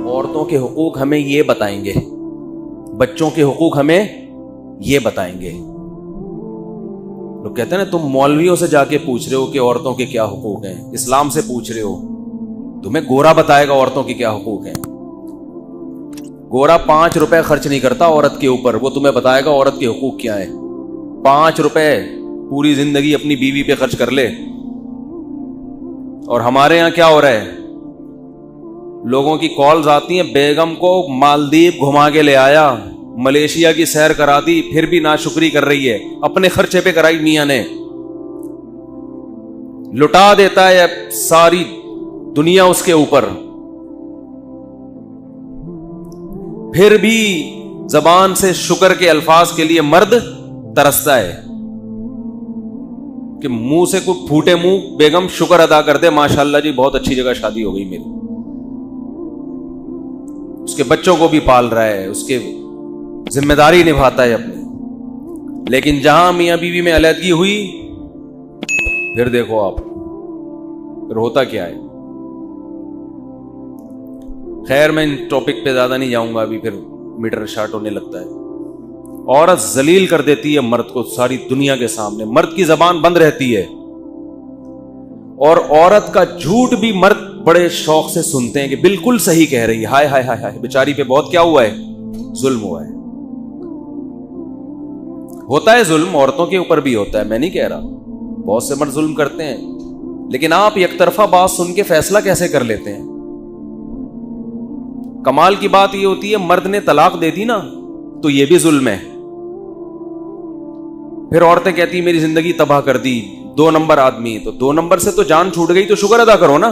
عورتوں کے حقوق ہمیں یہ بتائیں گے, بچوں کے حقوق ہمیں یہ بتائیں گے. لوگ کہتے ہیں نا تم مولویوں سے جا کے پوچھ رہے ہو کہ عورتوں کے کیا حقوق ہیں, اسلام سے پوچھ رہے ہو, تمہیں گورا بتائے گا عورتوں کے کیا حقوق ہیں. گورا 5 روپے خرچ نہیں کرتا عورت کے اوپر, وہ تمہیں بتائے گا عورت کے حقوق کیا ہیں. 5 روپے پوری زندگی اپنی بیوی پہ خرچ کر لے. اور ہمارے یہاں کیا ہو رہا ہے, لوگوں کی کالز آتی ہیں, بیگم کو مالدیپ گھما کے لے آیا, ملیشیا کی سیر کرا دی, پھر بھی ناشکری کر رہی ہے, اپنے خرچے پہ کرائی میاں نے, لٹا دیتا ہے ساری دنیا اس کے اوپر, پھر بھی زبان سے شکر کے الفاظ کے لیے مرد ترستا ہے کہ منہ سے کوئی پھوٹے منہ بیگم شکر ادا کر دے, ماشاءاللہ جی بہت اچھی جگہ شادی ہو گئی میری, اس کے بچوں کو بھی پال رہا ہے, اس کے ذمہ داری نبھاتا ہے اپنی. لیکن جہاں میاں بیوی میں علیحدگی ہوئی, پھر دیکھو آپ پھر ہوتا کیا ہے. خیر میں ان ٹاپک پہ زیادہ نہیں جاؤں گا, ابھی پھر میٹر شارٹ ہونے لگتا ہے. عورت ذلیل کر دیتی ہے مرد کو ساری دنیا کے سامنے, مرد کی زبان بند رہتی ہے, اور عورت کا جھوٹ بھی مرد بڑے شوق سے سنتے ہیں کہ بالکل صحیح کہہ رہی ہے, ہائے ہائے ہائے ہائے بیچاری پہ بہت کیا ہوا ہے, ظلم ہوا ہے. ہوتا ہے ظلم, عورتوں کے اوپر بھی ہوتا ہے, میں نہیں کہہ رہا, بہت سے مرد ظلم کرتے ہیں, لیکن آپ یک طرفہ بات سن کے فیصلہ کیسے کر لیتے ہیں. کمال کی بات یہ ہوتی ہے مرد نے طلاق دے دی نا تو یہ بھی ظلم ہے, پھر عورتیں کہتی میری زندگی تباہ کر دی, 2 نمبر آدمی, تو 2 نمبر سے تو جان چھوٹ گئی تو شکر ادا کرو نا,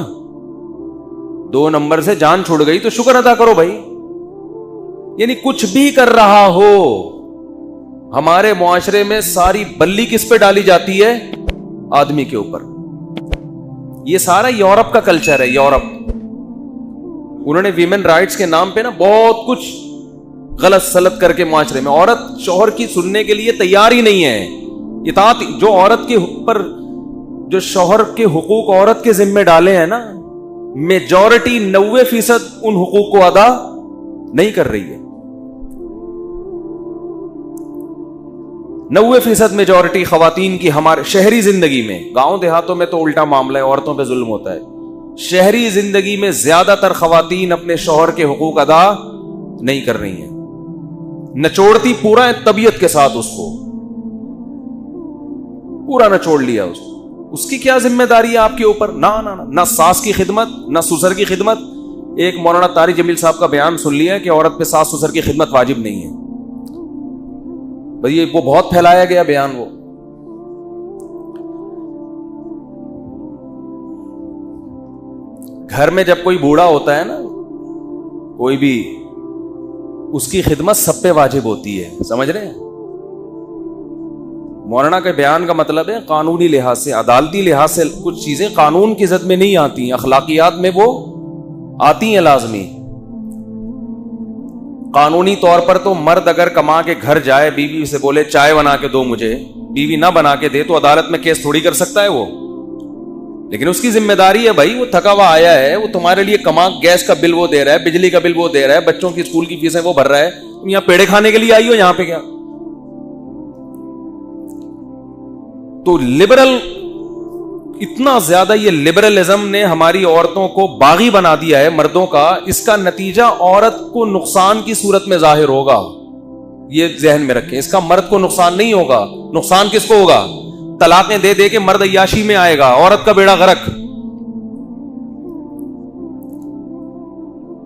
2 نمبر سے جان چھوٹ گئی تو شکر ادا کرو بھائی. یعنی کچھ بھی کر رہا ہو, ہمارے معاشرے میں ساری بلی کس پہ ڈالی جاتی ہے, آدمی کے اوپر. یہ سارا یورپ کا کلچر ہے, یورپ. انہوں نے ویمن رائٹس کے نام پہ نا بہت کچھ غلط سلط کر کے معاشرے میں, عورت شوہر کی سننے کے لیے تیار ہی نہیں ہے. اطاعت جو عورت کے اوپر, جو شوہر کے حقوق عورت کے ذمہ ڈالے ہیں نا, میجورٹی 90% ان حقوق کو ادا نہیں کر رہی ہے. 90% میجورٹی خواتین کی ہمارے شہری زندگی میں, گاؤں دیہاتوں میں تو الٹا معاملہ ہے, عورتوں پہ ظلم ہوتا ہے. شہری زندگی میں زیادہ تر خواتین اپنے شوہر کے حقوق ادا نہیں کر رہی ہیں, نچوڑتی پورا طبیعت کے ساتھ اس کو, پورا نچوڑ لیا اس کو. اس کی کیا ذمہ داری ہے آپ کے اوپر؟ نہ ساس کی خدمت, نہ سسر کی خدمت. ایک مولانا طارق جمیل صاحب کا بیان سن لیا کہ عورت پہ ساس سسر کی خدمت واجب نہیں ہے. بھئی وہ بہت پھیلایا گیا بیان. وہ گھر میں جب کوئی بوڑھا ہوتا ہے نا, کوئی بھی, اس کی خدمت سب پہ واجب ہوتی ہے, سمجھ رہے ہیں؟ مولانا کے بیان کا مطلب ہے قانونی لحاظ سے, عدالتی لحاظ سے کچھ چیزیں قانون کی زد میں نہیں آتی ہیں, اخلاقیات میں وہ آتی ہیں لازمی. قانونی طور پر تو مرد اگر کما کے گھر جائے, بیوی سے بولے چائے بنا کے دو مجھے, بیوی نہ بنا کے دے تو عدالت میں کیس تھوڑی کر سکتا ہے وہ. لیکن اس کی ذمہ داری ہے بھائی, وہ تھکا ہوا آیا ہے, وہ تمہارے لیے کما, گیس کا بل وہ دے رہا ہے, بجلی کا بل وہ دے رہا ہے, بچوں کی اسکول کی فیسیں وہ بھر رہا ہے, تم یہاں پیڑے کھانے کے لیے آئی ہو یہاں پہ کیا؟ تو لبرل, اتنا زیادہ یہ لبرلزم نے ہماری عورتوں کو باغی بنا دیا ہے مردوں کا. اس کا نتیجہ عورت کو نقصان کی صورت میں ظاہر ہوگا, یہ ذہن میں رکھیں. اس کا مرد کو نقصان نہیں ہوگا. نقصان کس کو ہوگا؟ طلاقیں دے دے کے مرد عیاشی میں آئے گا, عورت کا بیڑا غرق.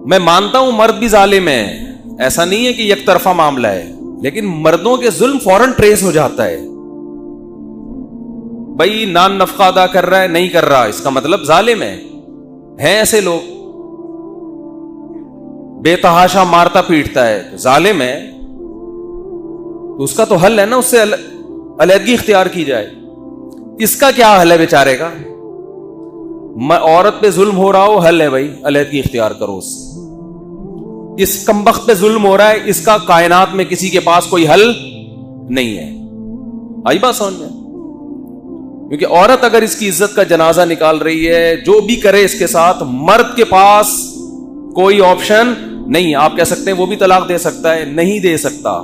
میں مانتا ہوں مرد بھی ظالم ہے, ایسا نہیں ہے کہ یک طرفہ معاملہ ہے, لیکن مردوں کے ظلم فوراً ٹریس ہو جاتا ہے. بھائی نان نفقہ ادا کر رہا ہے, نہیں کر رہا, اس کا مطلب ظالم ہے. ہیں ایسے لوگ, بے تحاشا مارتا پیٹتا ہے, ظالم ہے. اس کا تو حل ہے نا, اس سے علیحدگی اختیار کی جائے. اس کا کیا حل ہے بیچارے کا؟ عورت پہ ظلم ہو رہا ہو, حل ہے بھائی علیحدگی اختیار کرو اس سے. اس کمبخت پہ ظلم ہو رہا ہے, اس کا کائنات میں کسی کے پاس کوئی حل نہیں ہے. آئی بات سمجھ میں؟ کیونکہ عورت اگر اس کی عزت کا جنازہ نکال رہی ہے, جو بھی کرے اس کے ساتھ, مرد کے پاس کوئی آپشن نہیں. آپ کہہ سکتے ہیں وہ بھی طلاق دے سکتا ہے, نہیں دے سکتا,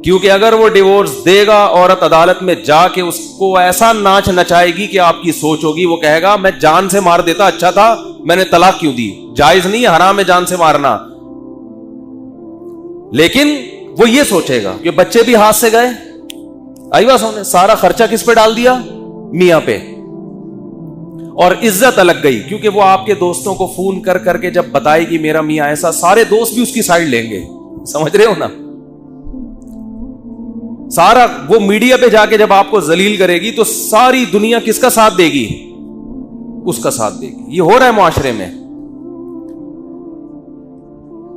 کیونکہ اگر وہ ڈیورس دے گا, عورت عدالت میں جا کے اس کو ایسا ناچ نچائے گی کہ آپ کی سوچ ہوگی, وہ کہے گا میں جان سے مار دیتا اچھا تھا, میں نے طلاق کیوں دی. جائز نہیں ہے, حرام ہے جان سے مارنا, لیکن وہ یہ سوچے گا کہ بچے بھی ہاتھ سے گئے, آئی بات سونے, سارا خرچہ کس پہ ڈال دیا, میاں پہ, اور عزت الگ گئی, کیونکہ وہ آپ کے دوستوں کو فون کر کر کے جب بتائے گی میرا میاں ایسا, سارے دوست بھی اس کی سائڈ لیں گے. سمجھ رہے ہو نا, سارا وہ میڈیا پہ جا کے جب آپ کو ذلیل کرے گی تو ساری دنیا کس کا ساتھ دے گی, اس کا ساتھ دے گی. یہ ہو رہا ہے معاشرے میں.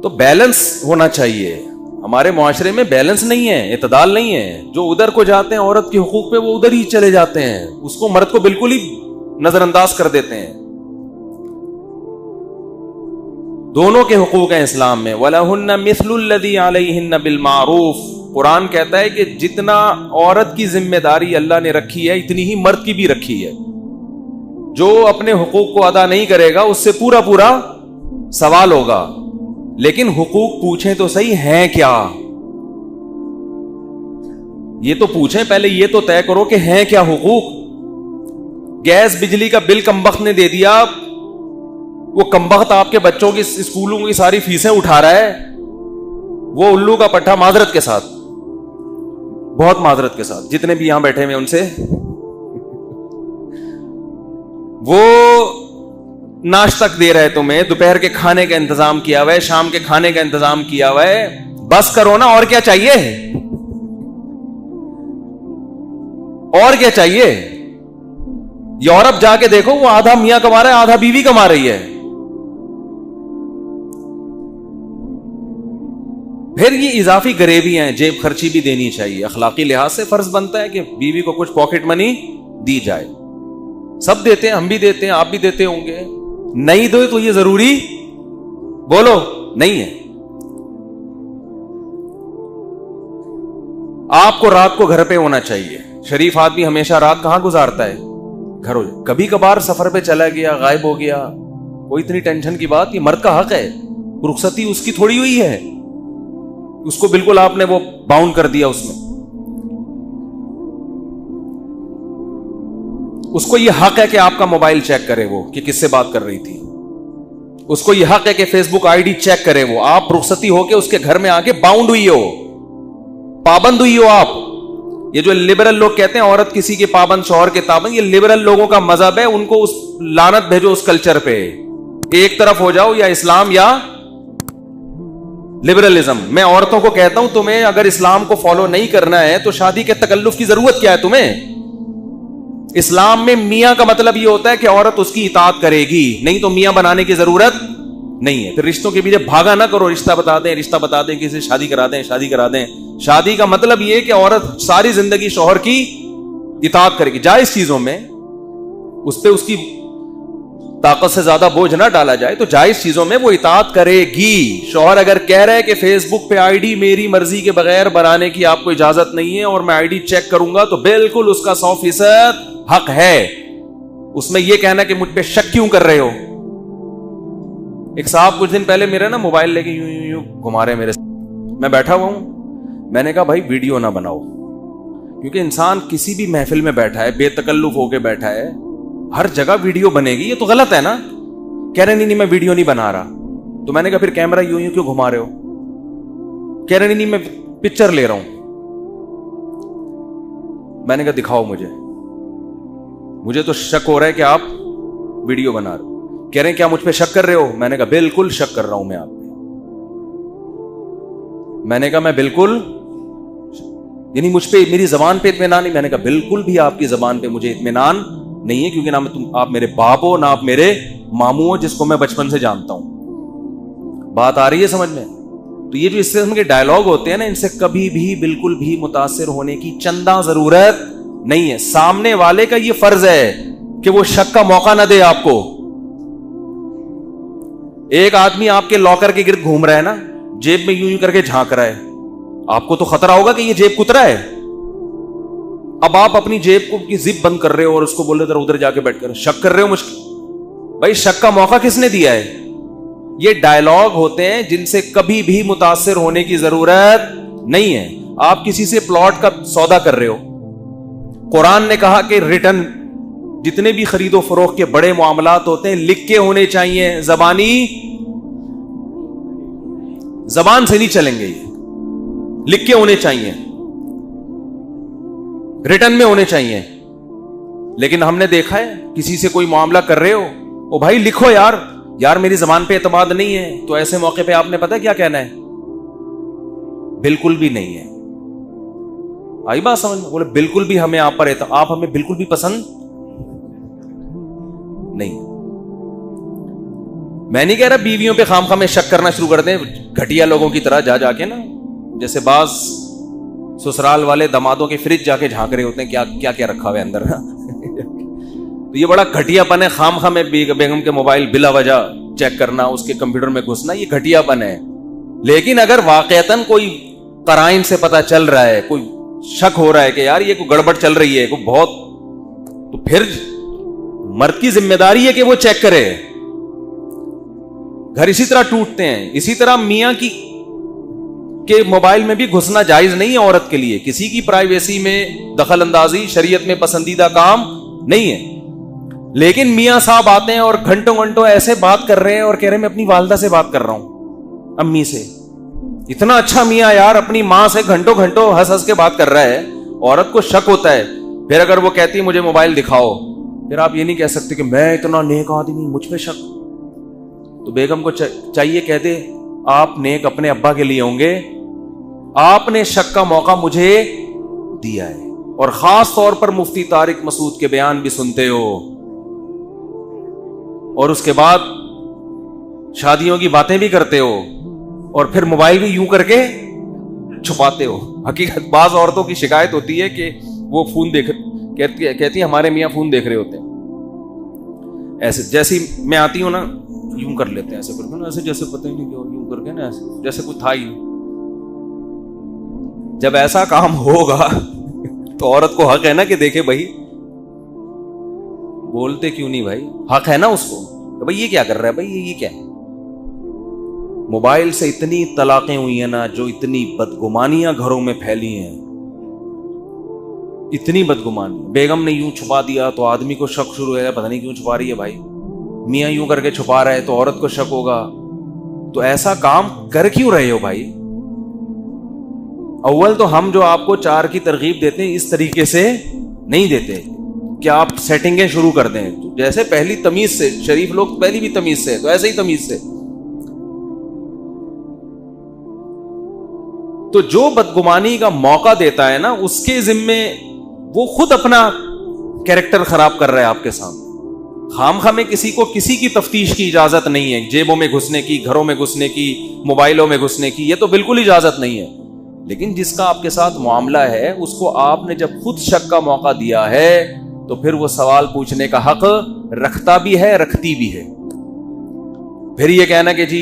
تو بیلنس ہونا چاہیے. ہمارے معاشرے میں بیلنس نہیں ہے, اعتدال نہیں ہے. جو ادھر کو جاتے ہیں عورت کے حقوق پہ, وہ ادھر ہی چلے جاتے ہیں, اس کو مرد کو بالکل ہی نظر انداز کر دیتے ہیں. دونوں کے حقوق ہیں اسلام میں. وَلَهُنَّ مِثْلُ الَّذِي عَلَيْهِنَّ بِالْمَعْرُوفِ. قرآن کہتا ہے کہ جتنا عورت کی ذمہ داری اللہ نے رکھی ہے اتنی ہی مرد کی بھی رکھی ہے. جو اپنے حقوق کو ادا نہیں کرے گا اس سے پورا پورا سوال ہوگا. لیکن حقوق پوچھیں تو صحیح ہیں کیا, یہ تو پوچھیں پہلے, یہ تو طے کرو کہ ہیں کیا حقوق. گیس بجلی کا بل کمبخت نے دے دیا, وہ کمبخت آپ کے بچوں کی اسکولوں کی ساری فیسیں اٹھا رہا ہے, وہ الو کا پٹھا, معذرت کے ساتھ, بہت معذرت کے ساتھ, جتنے بھی یہاں بیٹھے ہوئے ان سے, وہ ناشتہ دے رہے تمہیں, دوپہر کے کھانے کا انتظام کیا ہوا ہے, شام کے کھانے کا انتظام کیا ہوا ہے, بس کرو نا, اور کیا چاہیے, اور کیا چاہیے. یورپ جا کے دیکھو, وہ آدھا میاں کما رہا ہے, آدھا بیوی کما رہی ہے. پھر یہ اضافی غریبی ہیں, جیب خرچی بھی دینی چاہیے. اخلاقی لحاظ سے فرض بنتا ہے کہ بیوی کو کچھ پاکٹ منی دی جائے. سب دیتے ہیں, ہم بھی دیتے ہیں, آپ بھی دیتے ہوں گے. نہیں دو تو یہ ضروری بولو نہیں ہے. آپ کو رات کو گھر پہ ہونا چاہیے. شریف آدمی ہمیشہ رات کہاں گزارتا ہے, گھر ہو. کبھی کبھار سفر پہ چلا گیا, غائب ہو گیا, کوئی اتنی ٹینشن کی بات, یہ مرد کا حق ہے. رخصتی اس کی تھوڑی ہوئی ہے, اس کو بالکل آپ نے وہ باؤنڈ کر دیا. اس میں اس کو یہ حق ہے کہ آپ کا موبائل چیک کرے, وہ کہ کس سے بات کر رہی تھی. اس کو یہ حق ہے کہ Facebook I D check کرے. وہ آپ رخصتی ہو کے اس کے گھر میں آ کے باؤنڈ ہوئی ہو, پابند ہوئی ہو آپ. یہ جو لبرل لوگ کہتے ہیں عورت کسی کے پابند, شوہر کے پابند, یہ لبرل لوگوں کا مذہب ہے. ان کو اس لعنت بھیجو اس کلچر پہ, ایک طرف ہو جاؤ, یا اسلام یا لبرلزم. میں عورتوں کو کہتا ہوں تمہیں اگر اسلام کو فالو نہیں کرنا ہے تو شادی کے تکلف کی ضرورت کیا ہے تمہیں. اسلام میں میاں کا مطلب یہ ہوتا ہے کہ عورت اس کی اطاعت کرے گی, نہیں تو میاں بنانے کی ضرورت نہیں ہے. پھر رشتوں کے پیچھے بھاگا نہ کرو, رشتہ بتا دیں, رشتہ بتا دیں, کسی سے شادی کرا دیں, شادی کرا دیں. شادی کا مطلب یہ کہ عورت ساری زندگی شوہر کی اطاعت کرے گی. جائز چیزوں میں اس پہ اس کی طاقت سے زیادہ بوجھ نہ ڈالا جائے, تو جائز چیزوں میں وہ اطاعت کرے گی. شوہر اگر کہہ رہے کہ فیس بک پہ آئی ڈی میری مرضی کے بغیر بنانے کی آپ کو اجازت نہیں ہے اور میں آئی ڈی چیک کروں گا, تو بالکل اس کا 100% حق ہے. اس میں یہ کہنا کہ مجھ پہ شک کیوں کر رہے ہو. ایک صاحب کچھ دن پہلے میرا نا موبائل لے کے یوں یوں یوں گھما رہے میرے, میں بیٹھا ہوا ہوں. میں نے کہا بھائی ویڈیو نہ بناؤ, کیونکہ انسان کسی بھی محفل میں بیٹھا ہے, بے تکلف ہو کے بیٹھا ہے, ہر جگہ ویڈیو بنے گی, یہ تو غلط ہے نا. کہہ رہے نہیں میں ویڈیو نہیں بنا رہا. تو میں نے کہا پھر کیمرہ یوں یوں کیوں گھما رہے ہو. کہہ رہے نہیں میں پکچر لے رہا ہوں. میں نے کہا دکھاؤ مجھے تو شک ہو رہا ہے کہ آپ ویڈیو بنا رہے ہو. کہہ رہے ہیں کیا مجھ پہ شک کر رہے ہو. میں نے کہا بالکل شک کر رہا ہوں میں آپ پہ. میں نے کہا میں بالکل, یعنی مجھ پہ میری زبان پہ اطمینان نہیں. میں نے کہا بالکل بھی آپ کی زبان پہ مجھے اطمینان نہیں ہے, کیونکہ نہ آپ میرے باپ ہو, نہ آپ میرے ماموں ہو, جس کو میں بچپن سے جانتا ہوں. بات آ رہی ہے سمجھ میں. تو یہ جو اس قسم کے ڈائلاگ ہوتے ہیں نا, ان سے کبھی بھی بالکل بھی متاثر ہونے کی چندہ ضرورت نہیں ہے. سامنے والے کا یہ فرض ہے کہ وہ شک کا موقع نہ دے آپ کو. ایک آدمی آپ کے لاکر کے گرد گھوم رہا ہے نا, جیب میں یوں یوں کر کے جھانک رہا ہے, آپ کو تو خطرہ ہوگا کہ یہ جیب کترا ہے. اب آپ اپنی جیب کو کی زپ بند کر رہے ہو اور اس کو بول رہے ادھر جا کے بیٹھ کر شک کر رہے ہو مجھ. بھائی شک کا موقع کس نے دیا ہے. یہ ڈائلاگ ہوتے ہیں جن سے کبھی بھی متاثر ہونے کی ضرورت نہیں ہے. آپ کسی سے پلاٹ کا سودا کر رہے ہو, قرآن نے کہا کہ ریٹن جتنے بھی خرید و فروخت کے بڑے معاملات ہوتے ہیں لکھ کے ہونے چاہیے, زبان سے نہیں چلیں گے, یہ لکھ کے ہونے چاہیے, ریٹن میں ہونے چاہیے. لیکن ہم نے دیکھا ہے کسی سے کوئی معاملہ کر رہے ہو, او بھائی لکھو یار میری زبان پہ اعتماد نہیں ہے, تو ایسے موقع پہ آپ نے پتا کیا کہنا ہے؟ بالکل بھی نہیں ہے. آئی بات سمجھ میں؟ بولے بالکل بھی ہمیں آپ پر آپ ہمیں بالکل بھی پسند نہیں. میں نہیں کہہ رہا بیویوں پہ خام خواہ میں شک کرنا شروع کر دیں گھٹیا لوگوں کی طرح جا کے نا, جیسے بعض سسرال والے دمادوں کے فریج جا کے جھانک رہے ہوتے ہیں کیا کیا رکھا ہوا ہے اندر. تو یہ بڑا گھٹیا پن ہے, خام خواہ میں بیگم کے موبائل بلا وجہ چیک کرنا, اس کے کمپیوٹر میں گھسنا, یہ گھٹیا پن ہے. لیکن اگر واقعتاً کوئی قرائن سے پتا چل رہا ہے, کوئی شک ہو رہا ہے کہ یار یہ کوئی گڑبڑ چل رہی ہے کوئی بہت, تو پھر مرد کی ذمہ داری ہے کہ وہ چیک کرے. گھر اسی طرح ٹوٹتے ہیں. اسی طرح میاں کے موبائل میں بھی گھسنا جائز نہیں ہے عورت کے لیے. کسی کی پرائیویسی میں دخل اندازی شریعت میں پسندیدہ کام نہیں ہے. لیکن میاں صاحب آتے ہیں اور گھنٹوں گھنٹوں ایسے بات کر رہے ہیں اور کہہ رہے ہیں میں اپنی والدہ سے بات کر رہا ہوں, امی سے. اتنا اچھا میاں یار اپنی ماں سے گھنٹوں گھنٹوں ہنس ہنس کے بات کر رہا ہے. عورت کو شک ہوتا ہے. پھر اگر وہ کہتی ہے مجھے موبائل دکھاؤ, پھر آپ یہ نہیں کہہ سکتے کہ میں اتنا نیک آدمی مجھ پہ شک. تو بیگم کو چاہیے کہہ دے آپ نیک اپنے ابا کے لیے ہوں گے, آپ نے شک کا موقع مجھے دیا ہے. اور خاص طور پر مفتی طارق مسعود کے بیان بھی سنتے ہو, اور اس کے بعد شادیوں کی باتیں بھی کرتے ہو, اور پھر موبائل بھی یوں کر کے چھپاتے ہو. حقیقت بعض عورتوں کی شکایت ہوتی ہے کہ وہ فون کہتی ہیں ہمارے میاں فون دیکھ رہے ہوتے ہیں. ایسے جیسے میں آتی ہوں نا یوں کر لیتے ہیں, ایسے کر کے نا, ایسے جیسے پتہ ہی نہیں کیا, یوں کر کے نا ایسے جیسے کچھ تھا ہی نہیں. جب ایسا کام ہوگا تو عورت کو حق ہے نا کہ دیکھے بھائی بولتے کیوں نہیں بھائی, حق ہے نا اس کو کہ بھائی یہ کیا کر رہا ہے, بھائی یہ کیا ہے. موبائل سے اتنی طلاقیں ہوئی ہیں نا, جو اتنی بدگمانیاں گھروں میں پھیلی ہیں, اتنی بدگمانی. بیگم نے یوں چھپا دیا تو آدمی کو شک شروع ہو گیا, پتہ نہیں کیوں چھپا رہی ہے بھائی. میاں یوں کر کے چھپا رہا ہے تو عورت کو شک ہوگا. تو ایسا کام کر کیوں رہے ہو بھائی؟ اول تو ہم جو آپ کو 4 کی ترغیب دیتے ہیں اس طریقے سے نہیں دیتے کہ آپ سیٹنگیں شروع کر دیں. جیسے پہلی تمیز سے, شریف لوگ پہلی بھی تمیز سے, تو ایسے ہی تمیز سے. تو جو بدگمانی کا موقع دیتا ہے نا, اس کے ذمے وہ خود اپنا کیریکٹر خراب کر رہا ہے آپ کے سامنے. خام خواہ میں کسی کو کسی کی تفتیش کی اجازت نہیں ہے, جیبوں میں گھسنے کی, گھروں میں گھسنے کی, موبائلوں میں گھسنے کی, یہ تو بالکل اجازت نہیں ہے. لیکن جس کا آپ کے ساتھ معاملہ ہے اس کو آپ نے جب خود شک کا موقع دیا ہے تو پھر وہ سوال پوچھنے کا حق رکھتا بھی ہے, رکھتی بھی ہے. پھر یہ کہنا کہ جی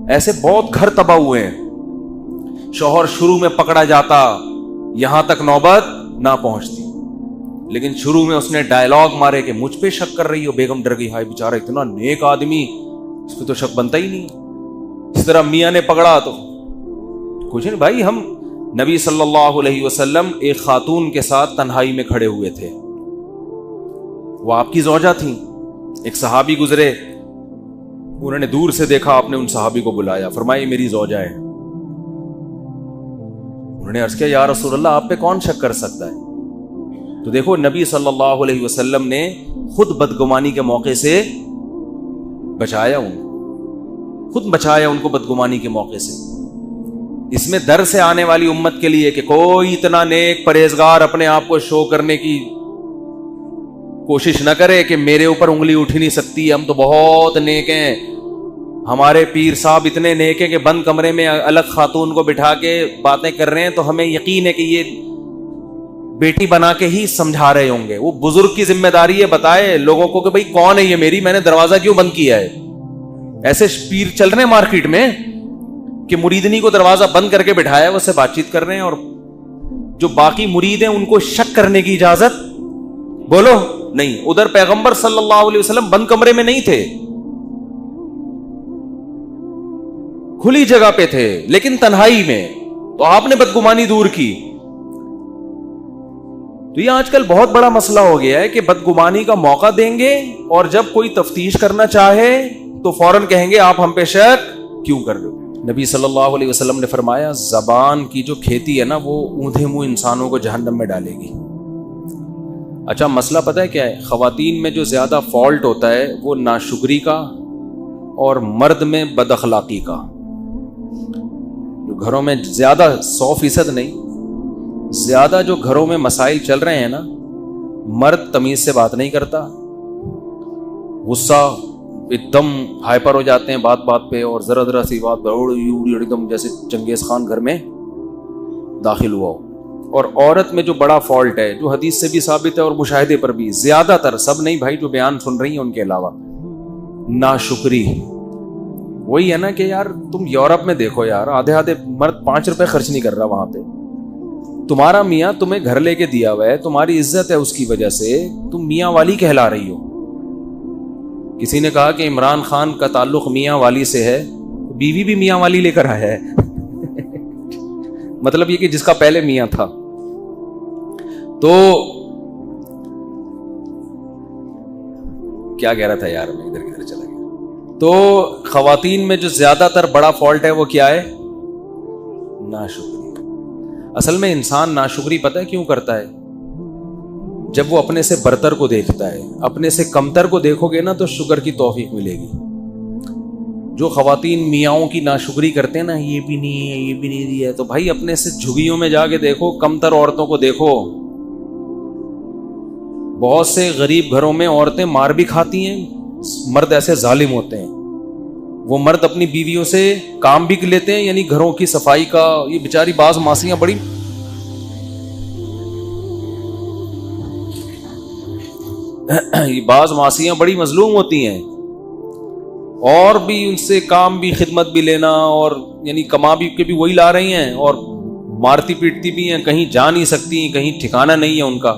ایسے بہت گھر تباہ ہوئے ہیں, شوہر شروع میں پکڑا جاتا یہاں تک نوبت نہ پہنچتی, لیکن شروع میں اس نے ڈائلاگ مارے کہ مجھ پہ شک کر رہی ہو. بیگم ڈر گئی, ہائے بیچارہ اتنا نیک آدمی, اس پہ تو شک بنتا ہی نہیں. اس طرح میاں نے پکڑا تو کچھ نہیں بھائی. ہم نبی صلی اللہ علیہ وسلم ایک خاتون کے ساتھ تنہائی میں کھڑے ہوئے تھے, وہ آپ کی زوجہ تھیں. ایک صحابی گزرے, انہوں نے دور سے دیکھا, آپ نے ان صحابی کو بلایا, فرمایا میری زوجہ ہے. انہوں نے عرض کیا یا رسول اللہ آپ پہ کون شک کر سکتا ہے؟ تو دیکھو نبی صلی اللہ علیہ وسلم نے خود بدگمانی کے موقع سے بچایا, خود بچایا ان کو بدگمانی کے موقع سے. اس میں در سے آنے والی امت کے لیے کہ کوئی اتنا نیک پرہیزگار اپنے آپ کو شو کرنے کی کوشش نہ کرے کہ میرے اوپر انگلی اٹھ نہیں سکتی, ہم تو بہت نیک ہیں, ہمارے پیر صاحب اتنے نیک ہیں کہ بند کمرے میں الگ خاتون کو بٹھا کے باتیں کر رہے ہیں تو ہمیں یقین ہے کہ یہ بیٹی بنا کے ہی سمجھا رہے ہوں گے. وہ بزرگ کی ذمہ داری ہے بتائے لوگوں کو کہ بھائی کون ہے یہ میری, میں نے دروازہ کیوں بند کیا ہے. ایسے پیر چل رہے ہیں مارکیٹ میں کہ مریدنی کو دروازہ بند کر کے بٹھایا, وہ سے بات چیت کر رہے ہیں, اور جو باقی مرید ہیں ان کو شک کرنے کی اجازت بولو نہیں. ادھر پیغمبر صلی اللہ علیہ وسلم بند کمرے میں نہیں تھے, کھلی جگہ پہ تھے لیکن تنہائی میں، تو آپ نے بدگمانی دور کی. تو یہ آج کل بہت بڑا مسئلہ ہو گیا ہے کہ بدگمانی کا موقع دیں گے اور جب کوئی تفتیش کرنا چاہے تو فوراً کہیں گے آپ ہم پہ شک کیوں کر رہے ہو. نبی صلی اللہ علیہ وسلم نے فرمایا زبان کی جو کھیتی ہے نا وہ اوندھے منہ انسانوں کو جہنم میں ڈالے گی. اچھا مسئلہ پتہ ہے کیا ہے؟ خواتین میں جو زیادہ فالٹ ہوتا ہے وہ ناشکری کا اور مرد میں بد اخلاقی کا. جو گھروں میں زیادہ 100% نہیں، زیادہ جو گھروں میں مسائل چل رہے ہیں نا، مرد تمیز سے بات نہیں کرتا، غصہ ایک دم ہائپر ہو جاتے ہیں بات بات پہ، اور ذرا ذرا سی بات پہ ایک دم جیسے چنگیز خان گھر میں داخل ہوا ہو. اور عورت میں جو بڑا فالٹ ہے، جو حدیث سے بھی ثابت ہے اور مشاہدے پر بھی، زیادہ تر، سب نہیں بھائی جو بیان سن رہی ہیں ان کے علاوہ، ناشکری. وہی ہے نا کہ یار تم یورپ میں دیکھو یار، آدھے مرد 5 روپے خرچ نہیں کر رہا وہاں پہ. تمہارا میاں تمہیں گھر لے کے دیا ہوا ہے، تمہاری عزت ہے اس کی وجہ سے، تم میاں والی کہلا رہی ہو. کسی نے کہا کہ عمران خان کا تعلق میاں والی سے ہے، بیوی بھی میاں والی لے کر آیا ہے. مطلب یہ کہ جس کا پہلے میاں تھا. تو کیا کہہ رہا تھا یار میں، ادھر کدھر چلا گیا. تو خواتین میں جو زیادہ تر بڑا فالٹ ہے وہ کیا ہے؟ ناشکری. اصل میں انسان ناشکری پتہ ہے کیوں کرتا ہے؟ جب وہ اپنے سے برتر کو دیکھتا ہے. اپنے سے کمتر کو دیکھو گے نا تو شکر کی توفیق ملے گی. جو خواتین میاؤں کی ناشکری کرتے ہیں نا، یہ بھی نہیں ہے، یہ بھی نہیں دیا ہے، تو بھائی اپنے سے جھگیوں میں جا کے دیکھو، کمتر عورتوں کو دیکھو. بہت سے غریب گھروں میں عورتیں مار بھی کھاتی ہیں، مرد ایسے ظالم ہوتے ہیں. وہ مرد اپنی بیویوں سے کام بھی لیتے ہیں، یعنی گھروں کی صفائی کا. یہ بیچاری بعض ماسیاں بڑی بڑی مظلوم ہوتی ہیں، اور بھی ان سے کام بھی، خدمت بھی لینا، اور یعنی کما بھی کے بھی وہی لا رہی ہیں، اور مارتی پیٹتی بھی ہیں، کہیں جا نہیں سکتی، کہیں ٹھکانہ نہیں ہے ان کا.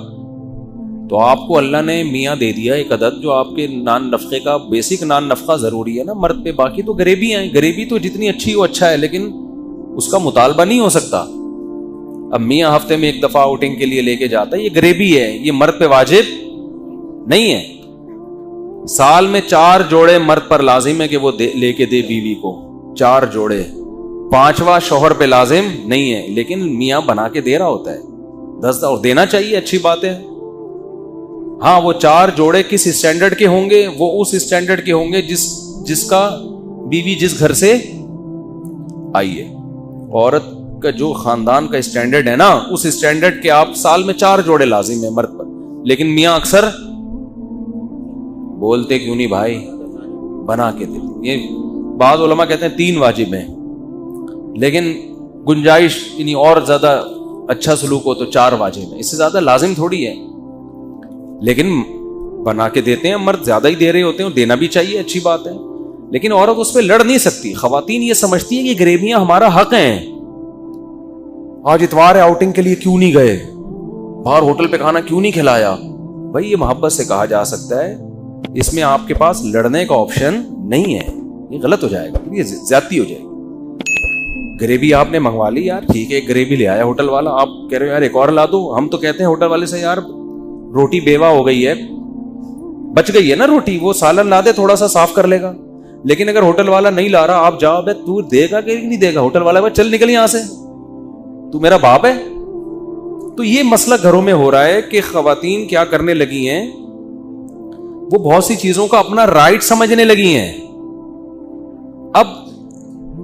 تو آپ کو اللہ نے میاں دے دیا ایک عدد جو آپ کے نان نفقے کا بیسک نان نفقہ ضروری ہے نا مرد پہ. باقی تو غریبی ہیں، غریبی تو جتنی اچھی ہو اچھا ہے، لیکن اس کا مطالبہ نہیں ہو سکتا. اب میاں ہفتے میں ایک دفعہ آؤٹنگ کے لیے لے کے جاتا ہے، یہ غریبی ہے، یہ مرد پہ واجب نہیں ہے. سال میں 4 جوڑے مرد پر لازم ہے کہ وہ لے کے دے بیوی کو، 4 جوڑے. 5واں شوہر پہ لازم نہیں ہے، لیکن میاں بنا کے دے رہا ہوتا ہے 10، اور دینا چاہیے، اچھی بات ہے. ہاں وہ 4 جوڑے کس اسٹینڈرڈ کے ہوں گے؟ وہ اس اسٹینڈرڈ کے ہوں گے جس کا بیوی جس گھر سے آئی ہے. عورت کا جو خاندان کا اسٹینڈرڈ ہے نا، اس اسٹینڈرڈ کے آپ سال میں 4 جوڑے لازم ہیں مرد پر. لیکن میاں اکثر بولتے کیوں نہیں بھائی، بنا کے دے. یہ بعض علماء کہتے ہیں 3 واجب ہیں، لیکن گنجائش یعنی اور زیادہ اچھا سلوک ہو تو 4 واجب ہیں، اس سے زیادہ لازم تھوڑی ہے. لیکن بنا کے دیتے ہیں، مرد زیادہ ہی دے رہے ہوتے ہیں، دینا بھی چاہیے، اچھی بات ہے. لیکن عورت اس پہ لڑ نہیں سکتی. خواتین یہ سمجھتی ہیں کہ غریبیاں ہمارا حق ہیں. آج اتوار ہے، آؤٹنگ کے لیے کیوں نہیں گئے، باہر ہوٹل پہ کھانا کیوں نہیں کھلایا. بھائی یہ محبت سے کہا جا سکتا ہے، اس میں آپ کے پاس لڑنے کا آپشن نہیں ہے. یہ غلط ہو جائے گا، یہ زیادتی ہو جائے گی. غریبی آپ نے منگوا لی یار، ٹھیک ہے، غریبی لے آیا ہوٹل والا، آپ کہہ رہے ہو یار ایک اور لا دو. ہم تو کہتے ہیں ہوٹل والے سے یار روٹی بیوہ ہو گئی ہے، بچ گئی ہے نا روٹی، وہ سالن لا دے، تھوڑا سا صاف کر لے گا. لیکن اگر ہوٹل والا نہیں لا رہا، آپ جاؤ بے تو دے گا کہ نہیں دے گا؟ ہوٹل والا بھائی چل نکل یہاں سے، تو میرا باپ ہے. تو یہ مسئلہ گھروں میں ہو رہا ہے کہ خواتین کیا کرنے لگی ہیں، وہ بہت سی چیزوں کا اپنا رائٹ سمجھنے لگی ہیں. اب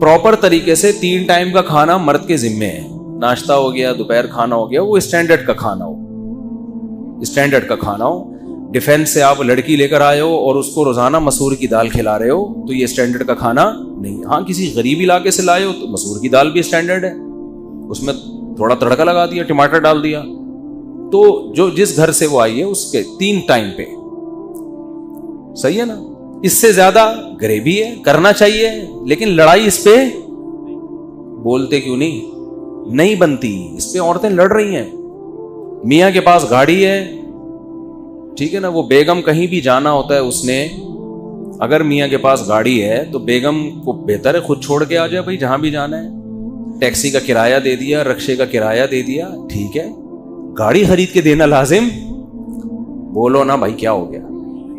پراپر طریقے سے 3 ٹائم کا کھانا مرد کے ذمے ہے. ناشتہ ہو گیا، دوپہر کھانا ہو گیا، وہ اسٹینڈرڈ کا کھانا ہو، اسٹینڈرڈ کا کھانا ہو. ڈیفینس سے آپ لڑکی لے کر آئے ہو اور اس کو روزانہ مسور کی دال کھلا رہے ہو تو یہ اسٹینڈرڈ کا کھانا نہیں. ہاں کسی غریب علاقے سے لائے ہو تو مسور کی دال بھی اسٹینڈرڈ ہے، اس میں تھوڑا تڑکا لگا دیا، ٹماٹر ڈال دیا. تو جو جس گھر سے وہ آئی ہے اس کے 3 ٹائم پہ صحیح ہے نا. اس سے زیادہ غریبی ہے، کرنا چاہیے، لیکن لڑائی اس پہ بولتے کیوں نہیں بنتی. اس پہ عورتیں لڑ رہی ہیں. میاں کے پاس گاڑی ہے، ٹھیک ہے نا، وہ بیگم کہیں بھی جانا ہوتا ہے، اس نے اگر میاں کے پاس گاڑی ہے تو بیگم کو بہتر ہے خود چھوڑ کے آ جائے بھائی جہاں بھی جانا ہے. ٹیکسی کا کرایہ دے دیا, رکشے کا کرایہ دے دیا, ٹھیک ہے. گاڑی خرید کے دینا لازم؟ بولو نا بھائی کیا ہو گیا,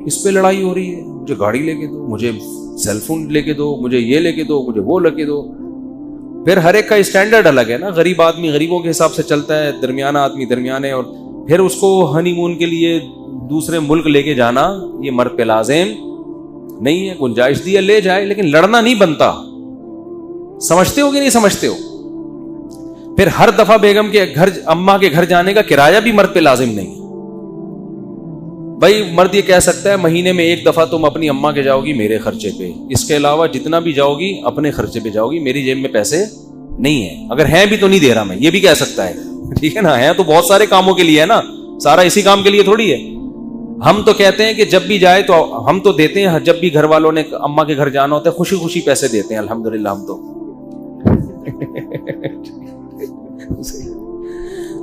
اس پہ لڑائی ہو رہی ہے, مجھے گاڑی لے کے دو, مجھے سیل فون لے کے دو, مجھے یہ لے کے دو, مجھے وہ لے کے دو. پھر ہر ایک کا اسٹینڈرڈ الگ ہے نا. غریب آدمی غریبوں کے حساب سے چلتا ہے, درمیانہ آدمی درمیانے, اور پھر اس کو ہنی مون کے لیے دوسرے ملک لے کے جانا یہ مرد پہ لازم نہیں ہے. گنجائش دی ہے لے جائے, لیکن لڑنا نہیں بنتا. سمجھتے ہو کہ نہیں سمجھتے ہو؟ پھر ہر دفعہ بیگم کے گھر, اماں کے گھر جانے کا کرایہ بھی مرد پہ لازم نہیں. بھائی مرد یہ کہہ سکتا ہے مہینے میں ایک دفعہ تم اپنی اماں کے جاؤ گی میرے خرچے پہ, اس کے علاوہ جتنا بھی جاؤ گی اپنے خرچے پہ جاؤ گی, میری جیب میں پیسے نہیں ہیں. اگر ہیں بھی تو نہیں دے رہا میں, یہ بھی کہہ سکتا ہے. ٹھیک ہے نا, ہیں تو بہت سارے کاموں کے لیے ہے نا, سارا اسی کام کے لیے تھوڑی ہے. ہم تو کہتے ہیں کہ جب بھی جائے تو ہم تو دیتے ہیں, جب بھی گھر والوں نے اماں کے گھر جانا ہوتا ہے خوشی خوشی پیسے دیتے ہیں الحمدللہ ہم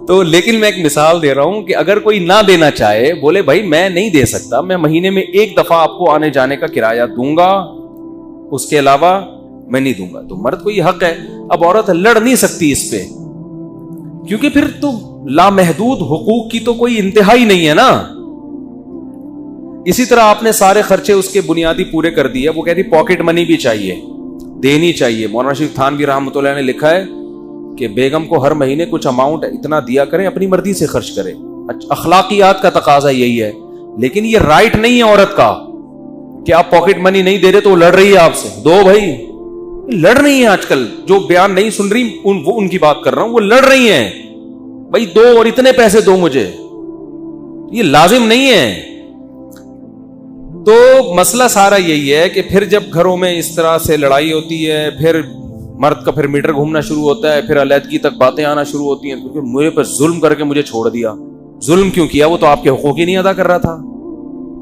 تو لیکن میں ایک مثال دے رہا ہوں کہ اگر کوئی نہ دینا چاہے, بولے بھائی میں نہیں دے سکتا, میں مہینے میں ایک دفعہ آپ کو آنے جانے کا کرایہ دوں گا, اس کے علاوہ میں نہیں دوں گا, تو مرد کو یہ حق ہے. اب عورت لڑ نہیں سکتی اس پہ, کیونکہ پھر تو لامحدود حقوق کی تو کوئی انتہا ہی نہیں ہے نا. اسی طرح آپ نے سارے خرچے اس کے بنیادی پورے کر دیے, وہ کہتی پاکٹ منی بھی چاہیے, دینی چاہیے. مولانا شریف تھانوی رحمۃ اللہ نے لکھا ہے کہ بیگم کو ہر مہینے کچھ اماؤنٹ اتنا دیا کریں, اپنی مرضی سے خرچ کرے. اخلاقیات کا تقاضا یہی ہے, لیکن یہ رائٹ نہیں ہے عورت کا کہ آپ پاکٹ منی نہیں دے رہے تو وہ لڑ رہی ہے آپ سے. دو بھائی, لڑ رہی ہیں آج کل, جو بیان نہیں سن رہی وہ ان کی بات کر رہا ہوں, وہ لڑ رہی ہیں بھائی دو اور اتنے پیسے دو مجھے, یہ لازم نہیں ہے. تو مسئلہ سارا یہی ہے کہ پھر جب گھروں میں اس طرح سے لڑائی ہوتی ہے, پھر مرد کا پھر میٹر گھومنا شروع ہوتا ہے, پھر علیحدگی تک باتیں آنا شروع ہوتی ہیں, کیونکہ مجھے پر ظلم کر کے مجھے چھوڑ دیا. ظلم کیوں کیا؟ وہ تو آپ کے حقوق ہی نہیں ادا کر رہا تھا,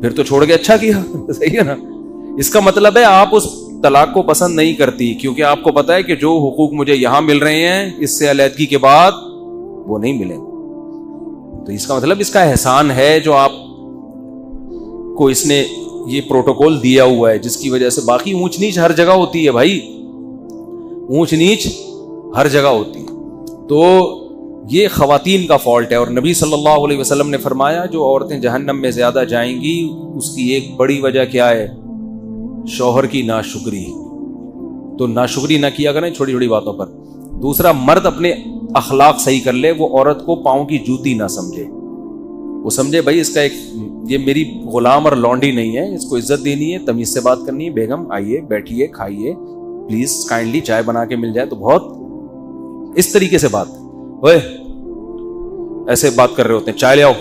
پھر تو چھوڑ کے اچھا کیا. صحیح ہے نا. اس کا مطلب ہے آپ اس طلاق کو پسند نہیں کرتی, کیونکہ آپ کو پتا ہے کہ جو حقوق مجھے یہاں مل رہے ہیں اس سے علیحدگی کے بعد وہ نہیں ملیں. تو اس کا مطلب اس کا احسان ہے جو آپ کو اس نے یہ پروٹوکول دیا ہوا ہے, جس کی وجہ سے باقی اونچ نیچ ہر جگہ ہوتی ہے بھائی, اونچ نیچ ہر جگہ ہوتی. تو یہ خواتین کا فالٹ ہے. اور نبی صلی اللہ علیہ وسلم نے فرمایا جو عورتیں جہنم میں زیادہ جائیں گی اس کی ایک بڑی وجہ کیا ہے؟ شوہر کی ناشکری. تو ناشکری نہ کیا کریں چھوٹی چھوٹی باتوں پر. دوسرا, مرد اپنے اخلاق صحیح کر لے, وہ عورت کو پاؤں کی جوتی نہ سمجھے, وہ سمجھے بھائی اس کا ایک, یہ میری غلام اور لونڈی نہیں ہے, اس کو عزت دینی ہے, تمیز سے بات کرنی ہے. بیگم آئیے, بیٹھیے, کھائیے, پلیز کائنڈلی چائے بنا کے مل جائے تو بہت اس طریقے سے بات. اوے ایسے بات کر رہے ہوتے ہیں, چائے لے آؤ,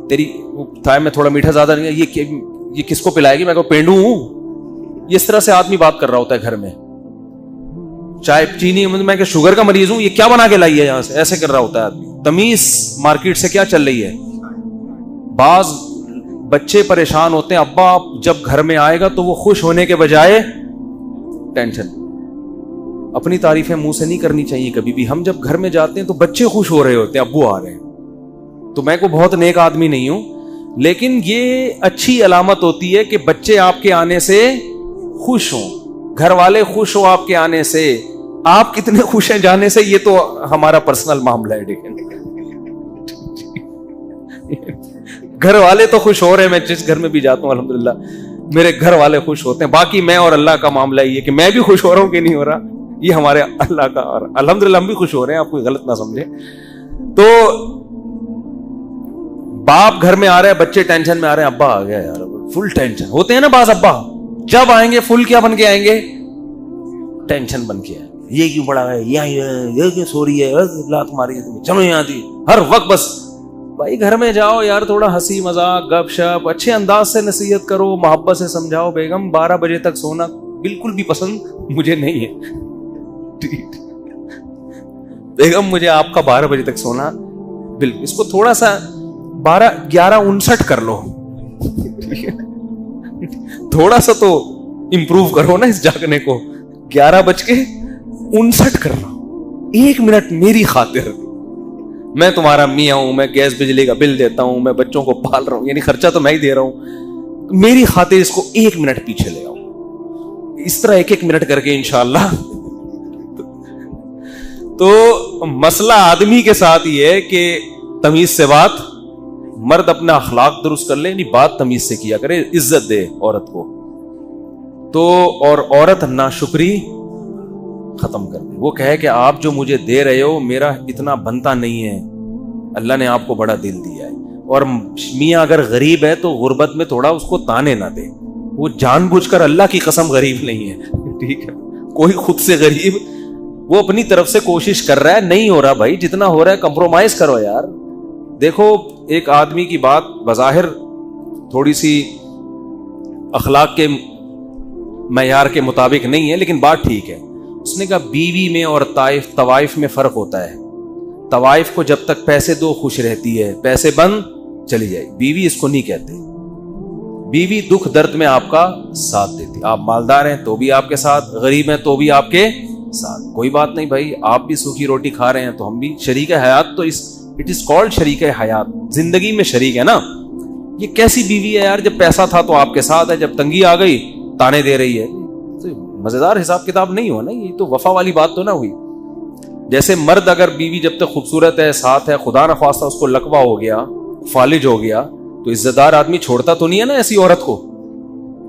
تیری چائے میں تھوڑا میٹھا زیادہ نہیں ہے, یہ کس کو پلائے گی, میں کو پینڈو ہوں. اس طرح سے آدمی بات کر رہا ہوتا ہے گھر میں. چائے چینی, میں کہ شوگر کا مریض ہوں, یہ کیا بنا کے لائی ہے یہاں سے, ایسے کر رہا ہوتا ہے آدمی. تمیز مارکیٹ سے کیا چل رہی ہے. بعض بچے پریشان ہوتے ہیں, ابا جب گھر میں آئے گا تو وہ خوش ہونے کے بجائے ٹینشن. اپنی تعریفیں منہ سے نہیں کرنی چاہیے کبھی بھی. ہم جب گھر میں جاتے ہیں تو بچے خوش ہو رہے ہوتے ہیں, ابو آ رہے ہیں. تو میں کو بہت نیک آدمی نہیں ہوں, لیکن یہ اچھی علامت ہوتی ہے کہ بچے آپ کے آنے سے خوش ہوں, گھر والے خوش ہوں آپ کے آنے سے. آپ کتنے خوش ہیں جانے سے یہ تو ہمارا پرسنل معاملہ ہے. گھر والے تو خوش ہو رہے ہیں, میں جس گھر میں بھی جاتا ہوں الحمدللہ میرے گھر والے خوش ہوتے ہیں. باقی میں اور اللہ کا معاملہ یہ کہ میں بھی خوش ہو رہا ہوں کہ نہیں ہو رہا, یہ ہمارے اللہ کا, اور الحمدللہ ہم بھی خوش ہو رہے ہیں, آپ کوئی غلط نہ سمجھے. تو باپ گھر میں آ رہے ہیں, بچے ٹینشن میں آ رہے ہیں, ابا آ گیا یار, فل ٹینشن ہوتے ہیں نا بعض ابا. جب آئیں گے فل کیا بن کے آئیں گے, ٹینشن بن کے آئیں. یہ کیوں پڑا ہے, یہ کیوں سو رہی ہے, لات ماری ہے, تمہیں سمجھ نہیں آتی, ہر وقت بس. بھائی گھر میں جاؤ یار, تھوڑا ہنسی مذاق گپ شپ اچھے انداز سے نصیحت کرو, محبت سے سمجھاؤ. بیگم 12 بجے تک سونا بالکل بھی پسند مجھے نہیں ہے. بیگم مجھے آپ کا 12 بجے تک سونا بالکل, اس کو تھوڑا سا 11:59 کر لو, تھوڑا سا تو امپروو کرو نا اس جاگنے کو. 11:59 کر لو, 1 منٹ میری خاطر. میں تمہارا میاں ہوں, میں گیس بجلی کا بل دیتا ہوں, میں بچوں کو پال رہا ہوں, یعنی خرچہ تو میں ہی دے رہا ہوں. میری خاطر اس کو 1 منٹ پیچھے لے آؤ. اس طرح 1 منٹ کر کے انشاءاللہ. تو مسئلہ آدمی کے ساتھ یہ ہے کہ تمیز سے بات, مرد اپنا اخلاق درست کر لے, یعنی بات تمیز سے کیا کرے, عزت دے عورت کو. تو اور عورت ناشکری ختم کر دے, وہ کہے کہ آپ جو مجھے دے رہے ہو میرا اتنا بنتا نہیں ہے, اللہ نے آپ کو بڑا دل دیا ہے. اور میاں اگر غریب ہے تو غربت میں تھوڑا اس کو تانے نہ دے, وہ جان بوجھ کر اللہ کی قسم غریب نہیں ہے, ٹھیک ہے, کوئی خود سے غریب, وہ اپنی طرف سے کوشش کر رہا ہے, نہیں ہو رہا بھائی, جتنا ہو رہا ہے کمپرومائز کرو یار. دیکھو ایک آدمی کی بات بظاہر تھوڑی سی اخلاق کے معیار کے مطابق نہیں ہے, لیکن بات ٹھیک ہے. اس نے کہا بیوی میں اور طوائف میں فرق ہوتا ہے. طوائف کو جب تک پیسے دو خوش رہتی ہے, پیسے بند چلی جائے. بیوی اس کو نہیں کہتے. بیوی دکھ درد میں آپ کا ساتھ دیتی. آپ مالدار ہیں تو بھی آپ کے ساتھ, غریب ہیں تو بھی آپ کے ساتھ, کوئی بات نہیں بھائی, آپ بھی سوکھی روٹی کھا رہے ہیں تو ہم بھی شریک حیات. تو اٹ از کالڈ شریک حیات, زندگی میں شریک ہے نا. یہ کیسی بیوی ہے یار, جب پیسہ تھا تو آپ کے ساتھ ہے, جب تنگی آ گئی تانے دے رہی ہے. مزیدار حساب کتاب نہیں ہوا نا, یہ تو وفا والی بات تو نہ ہوئی. جیسے مرد اگر بیوی جب تک خوبصورت ہے, ساتھ ہے, خدا نہ خواستہ اس کو لقوہ ہو گیا, فالج ہو گیا, تو عزت دار آدمی چھوڑتا تو نہیں ہے نا ایسی عورت کو.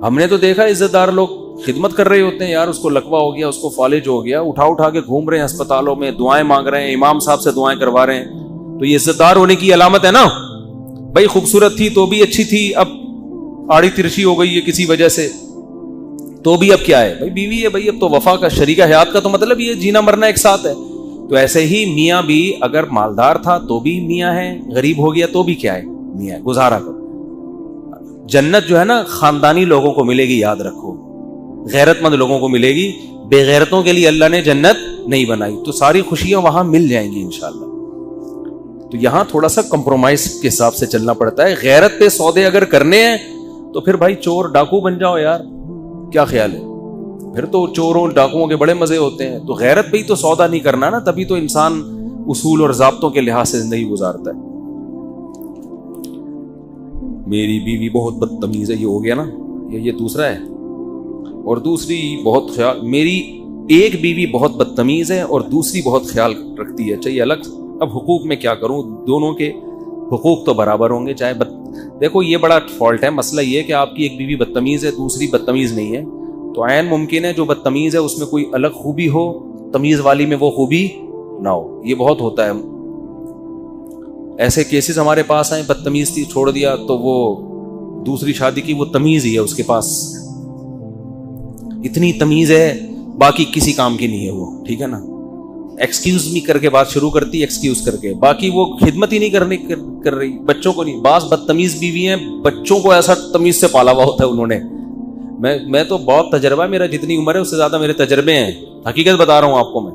ہم نے تو دیکھا عزت دار لوگ خدمت کر رہے ہوتے ہیں, یار اس کو لقوہ ہو گیا, اس کو فالج ہو گیا, اٹھا کے گھوم رہے ہیں اسپتالوں میں, دعائیں مانگ رہے ہیں, امام صاحب سے دعائیں کروا رہے ہیں. تو یہ عزت دار ہونے کی علامت ہے نا بھائی. خوبصورت تھی تو بھی اچھی تھی, اب آڑی ترچی ہو گئی ہے کسی وجہ سے, تو بھی اب کیا ہے بھائی, بیوی ہے بھائی, اب تو وفا کا شریک حیات کا تو مطلب یہ جینا مرنا ایک ساتھ ہے. تو ایسے ہی میاں بھی اگر مالدار تھا تو بھی میاں ہے, غریب ہو گیا تو بھی کیا ہے, میاں ہے, گزارا کرو. جنت جو ہے نا خاندانی لوگوں کو ملے گی, یاد رکھو, غیرت مند لوگوں کو ملے گی, بے غیرتوں کے لیے اللہ نے جنت نہیں بنائی. تو ساری خوشیاں وہاں مل جائیں گی انشاءاللہ. تو یہاں تھوڑا سا کمپرومائز کے حساب سے چلنا پڑتا ہے. غیرت پہ سودے اگر کرنے ہیں تو پھر بھائی چور ڈاکو بن جاؤ یار, کیا خیال ہے, پھر تو چوروں ڈاکوؤں کے بڑے مزے ہوتے ہیں. تو غیرت پہ ہی تو سودا نہیں کرنا نا, تبھی تو انسان اصول اور ضابطوں کے لحاظ سے زندگی گزارتا ہے. میری بیوی بہت بدتمیز ہے, یہ ہو گیا نا, یہ دوسرا ہے. اور دوسری بہت خیال, میری ایک بیوی بہت بدتمیز ہے اور دوسری بہت خیال رکھتی ہے. چاہیے الگ. اب حقوق میں کیا کروں, دونوں کے حقوق تو برابر ہوں گے, چاہے دیکھو یہ بڑا فالٹ ہے. مسئلہ یہ کہ آپ کی ایک بیوی بدتمیز ہے, دوسری بدتمیز نہیں ہے, تو عین ممکن ہے جو بدتمیز ہے اس میں کوئی الگ خوبی ہو, تمیز والی میں وہ خوبی نہ ہو. یہ بہت ہوتا ہے, ایسے کیسز ہمارے پاس آئے, بدتمیز تھی چھوڑ دیا, تو وہ دوسری شادی کی, وہ تمیز ہی ہے اس کے پاس, اتنی تمیز ہے باقی کسی کام کی نہیں ہے وہ, ٹھیک ہے نا. ایکسکیوز می کر کے بات شروع کرتی, ایکسکیوز کر کے, باقی وہ خدمت ہی نہیں کر رہی, بچوں کو نہیں. بعض بدتمیز بیوی ہیں, بچوں کو ایسا تمیز سے پالا ہوا ہوتا ہے انہوں نے. میں تو بہت تجربہ ہے میرا, جتنی عمر ہے اس سے زیادہ میرے تجربے ہیں, حقیقت بتا رہا ہوں آپ کو میں.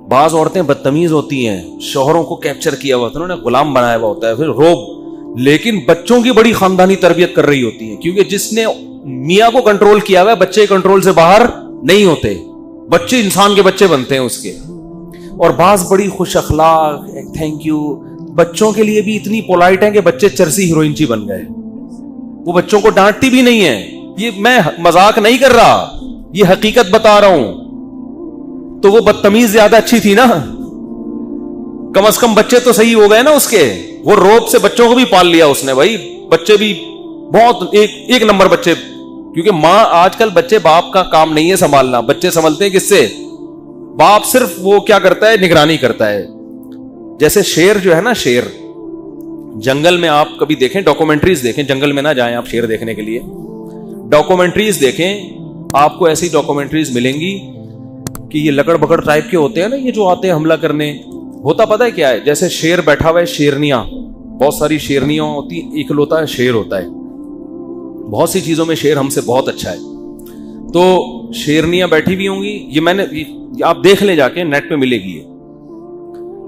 بعض عورتیں بدتمیز ہوتی ہیں, شوہروں کو کیپچر کیا ہوا ہوتا ہے, انہوں نے غلام بنایا ہوا ہوتا ہے, پھر روب, لیکن بچوں کی بڑی خاندانی تربیت کر رہی ہوتی ہیں, کیونکہ جس نے میاں کو کنٹرول کیا ہوا ہے, بچے کنٹرول سے باہر نہیں ہوتے, بچے انسان کے بچے بنتے ہیں اس کے. اور بعض بڑی خوش اخلاق, تھینک یو, بچوں کے لیے بھی اتنی پولائٹ ہیں کہ بچے چرسی ہیروئنچی بن گئے, وہ بچوں کو ڈانٹتی بھی نہیں ہے. یہ میں مذاق نہیں کر رہا, یہ حقیقت بتا رہا ہوں. تو وہ بدتمیز زیادہ اچھی تھی نا, کم از کم بچے تو صحیح ہو گئے نا اس کے. وہ روب سے بچوں کو بھی پال لیا اس نے بھائی, بچے بھی بہت ایک نمبر بچے, کیونکہ ماں آج کل بچے, باپ کا کام نہیں ہے سنبھالنا, بچے سنبھلتے ہیں کس سے, باپ صرف وہ کیا کرتا ہے, نگرانی کرتا ہے. جیسے شیر جو ہے نا, شیر جنگل میں آپ کبھی دیکھیں, ڈاکومنٹریز دیکھیں, جنگل میں نہ جائیں آپ شیر دیکھنے کے لیے, ڈاکومنٹریز دیکھیں, آپ کو ایسی ڈاکومنٹریز ملیں گی کہ یہ لکڑ بکڑ ٹائپ کے ہوتے ہیں نا, یہ جو آتے ہیں حملہ کرنے. ہوتا پتہ ہے کیا ہے, جیسے شیر بیٹھا ہوا ہے, شیرنیاں, بہت ساری شیرنیاں ہوتی ہیں, اکلوتا ہے شیر ہوتا ہے, بہت سی چیزوں میں شیر ہم سے بہت اچھا ہے. تو شیرنیاں بیٹھی بھی ہوں گی, یہ میں نے, آپ دیکھ لیں جا کے, نیٹ پہ ملے گی.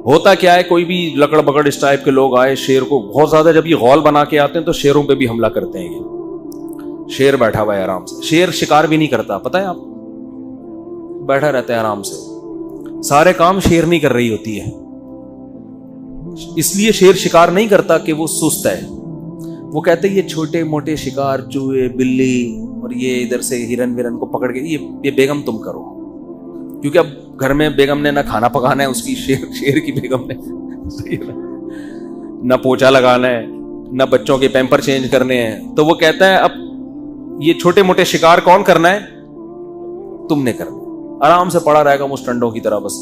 ہوتا کیا ہے, کوئی بھی لکڑ بکڑ اس ٹائپ کے لوگ آئے, شیر کو بہت زیادہ جب یہ غول بنا کے آتے ہیں تو شیروں پہ بھی حملہ کرتے ہیں. یہ شیر بیٹھا ہوا ہے آرام سے, شیر شکار بھی نہیں کرتا, پتہ ہے آپ, بیٹھا رہتا ہے آرام سے, سارے کام شیر نہیں کر رہی ہوتی ہے. اس لیے شیر شکار نہیں کرتا کہ وہ سست ہے. وہ کہتے ہیں یہ چھوٹے موٹے شکار چوہے بلی اور یہ ادھر سے ہرن ورن کو پکڑ کے یہ بیگم تم کرو، کیونکہ اب گھر میں بیگم نے نہ کھانا پکانا ہے، اس کی شیر کی بیگم نے نہ پوچھا لگانا ہے، نہ بچوں کے پیمپر چینج کرنے ہیں. تو وہ کہتا ہے اب یہ چھوٹے موٹے شکار کون کرنا ہے؟ تم نے کرنا. آرام سے پڑا رہے گا مسٹنڈوں کی طرح بس.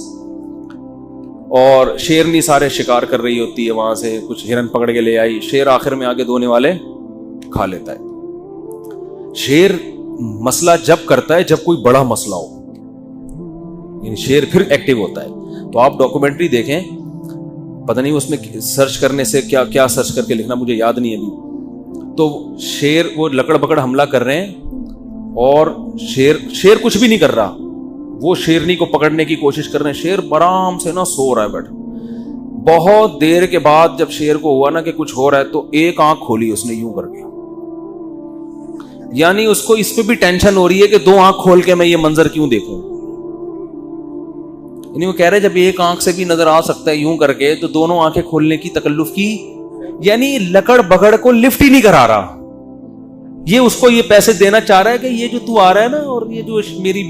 اور شیرنی سارے شکار کر رہی ہوتی ہے، وہاں سے کچھ ہرن پکڑ کے لے آئی، شیر آخر میں آگے دھونے والے کھا لیتا ہے. شیر مسئلہ جب کرتا ہے جب کوئی بڑا مسئلہ ہو، یعنی شیر پھر ایکٹیو ہوتا ہے. تو آپ ڈاکومنٹری دیکھیں، پتہ نہیں اس میں سرچ کرنے سے کیا کیا سرچ کر کے لکھنا مجھے یاد نہیں ابھی. تو شیر وہ لکڑ بکڑ حملہ کر رہے ہیں اور شیر کچھ بھی نہیں کر رہا، وہ شیرنی کو پکڑنے کی کوشش کر رہے ہیں. شیر آرام سے نا سو رہا ہے بیٹھا. بہت دیر کے بعد جب شیر کو ہوا نا کہ کچھ ہو رہا ہے تو ایک آنکھ کھولی اس نے یوں کر کے، یعنی اس کو اس پہ بھی ٹینشن ہو رہی ہے کہ دو آنکھ کھول کے میں یہ منظر کیوں دیکھوں. یعنی وہ کہہ رہے جب ایک آنکھ سے بھی نظر آ سکتا ہے یوں کر کے تو دونوں آنکھیں کھولنے کی تکلف کی، یعنی لکڑ بگڑ کو لفٹ ہی نہیں کرا رہا. یہ اس کو یہ پیسے دینا چاہ رہا ہے کہ یہ جو تو آ رہا ہے نا اور یہ جو میری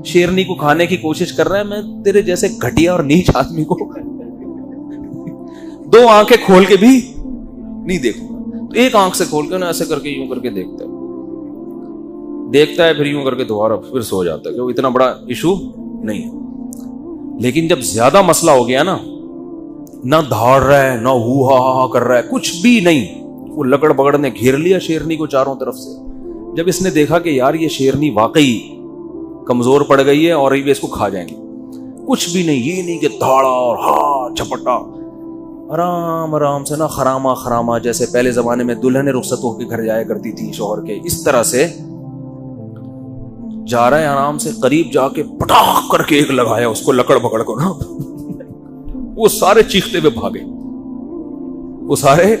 شیرنی کو کھانے کی کوشش کر رہا ہے، میں تیرے جیسے گھٹیا اور نیچ آدمی کو دو آنکھیں کھول کے بھی نہیں دیکھوں گا. تو ایک آنکھ سے کھول کے نا ایسے کر کے یوں کر کے دیکھتا ہے پھر یوں کر کے دوبارہ پھر سو جاتا ہے کہ وہ اتنا بڑا ایشو نہیں ہے. لیکن جب زیادہ مسئلہ ہو گیا نا، نہ دھاڑ رہا ہے نہ ہو ہا کر رہا ہے، کچھ بھی نہیں، وہ لکڑ بگڑ نے گھیر لیا شیرنی کو چاروں طرف سے. جب اس نے دیکھا کہ یار یہ شیرنی واقعی کمزور پڑ گئی ہے اور یہ اس کو کھا جائیں گے، کچھ بھی نہیں، یہ نہیں کہ دھاڑا اور ہاں جھپٹا، آرام آرام سے نا خراما جیسے پہلے زمانے میں دلہنیں رخصت ہو کے گھر جایا کرتی تھی شوہر کے، اس طرح سے جا رہا ہے آرام سے. قریب جا کے پٹاخ کر کے ایک لگایا اس کو لکڑ پکڑ کو نا، وہ سارے چیختے ہوئے بھاگے، وہ سارے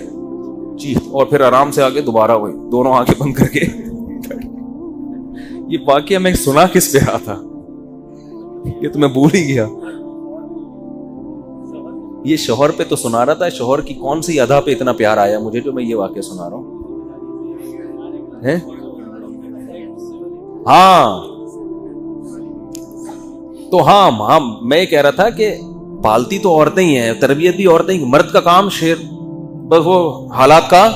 چیخ، اور پھر آرام سے آگے دوبارہ وہی دونوں آنکھیں بند کر کے. یہ واقعہ میں سنا کس پہ رہا تھا یہ تو میں بھول ہی گیا. یہ شوہر پہ تو سنا رہا تھا. شوہر کی کون سی ادا پہ اتنا پیار آیا مجھے جو میں یہ واقعہ سنا رہا ہوں. ہاں تو ہاں میں کہہ رہا تھا کہ پالتی تو عورتیں ہی ہیں، تربیت بھی عورتیں ہی، مرد کا کام شیر بس وہ حالات کا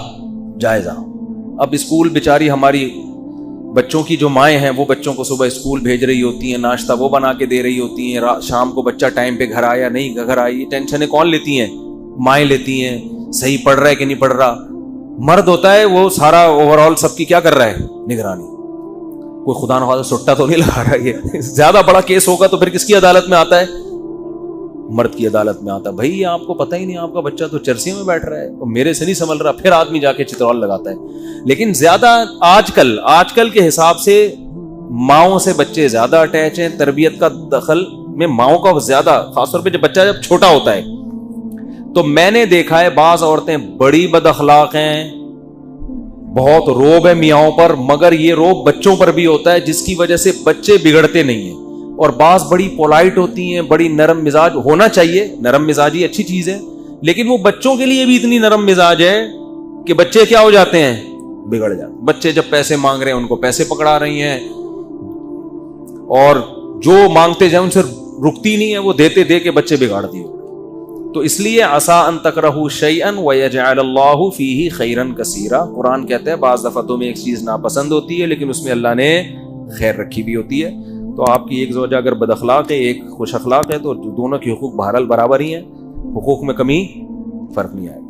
جائزہ. اب اسکول بیچاری ہماری بچوں کی جو مائیں ہیں وہ بچوں کو صبح اسکول بھیج رہی ہوتی ہیں، ناشتہ وہ بنا کے دے رہی ہوتی ہیں، شام کو بچہ ٹائم پہ گھر آیا نہیں گھر آئی، یہ ٹینشنیں کون لیتی ہیں؟ مائیں لیتی ہیں. صحیح پڑھ رہا ہے کہ نہیں پڑھ رہا. مرد ہوتا ہے وہ سارا اوور آل سب کی کیا کر رہا ہے؟ نگرانی. کوئی خدا نخواستہ سٹا تو نہیں لگا رہا. یہ زیادہ بڑا کیس ہوگا تو پھر کس کی عدالت میں آتا ہے؟ مرد کی عدالت میں آتا ہے. بھائی آپ کو پتہ ہی نہیں، آپ کا بچہ تو چرسیوں میں بیٹھ رہا ہے اور میرے سے نہیں سنبھل رہا، پھر آدمی جا کے چترول لگاتا ہے. لیکن زیادہ آج کل کے حساب سے ماؤں سے بچے زیادہ اٹیچ ہیں. تربیت کا دخل میں ماؤں کا زیادہ، خاص طور پہ جب بچہ جب چھوٹا ہوتا ہے. تو میں نے دیکھا ہے بعض عورتیں بڑی بد اخلاق ہیں، بہت روب ہے میاؤں پر، مگر یہ روب بچوں پر بھی ہوتا ہے جس کی وجہ سے بچے بگڑتے نہیں ہیں. اور بعض بڑی پولائٹ ہوتی ہیں، بڑی نرم مزاج ہونا چاہیے، نرم مزاجی اچھی چیز ہے، لیکن وہ بچوں کے لیے بھی اتنی نرم مزاج ہے کہ بچے کیا ہو جاتے ہیں؟ بگڑ جاتے. بچے جب پیسے مانگ رہے ہیں ان کو پیسے پکڑا رہی ہیں، اور جو مانگتے جائیں ان سے رکتی نہیں ہے، وہ دیتے دے کے بچے بگاڑ دیے. تو اس لیے عسیٰ ان تکرہوا شیئا ویجعل اللہ فیہ خیرا کثیرا. قرآن کہتا ہے بعض دفعہ تمہیں ایک چیز ناپسند ہوتی ہے لیکن اس میں اللہ نے خیر رکھی بھی ہوتی ہے. تو آپ کی ایک زوجہ اگر بد اخلاق ہے ایک خوش اخلاق ہے تو دونوں کے حقوق بہرحال برابر ہی ہیں، حقوق میں کمی فرق نہیں آئے گا.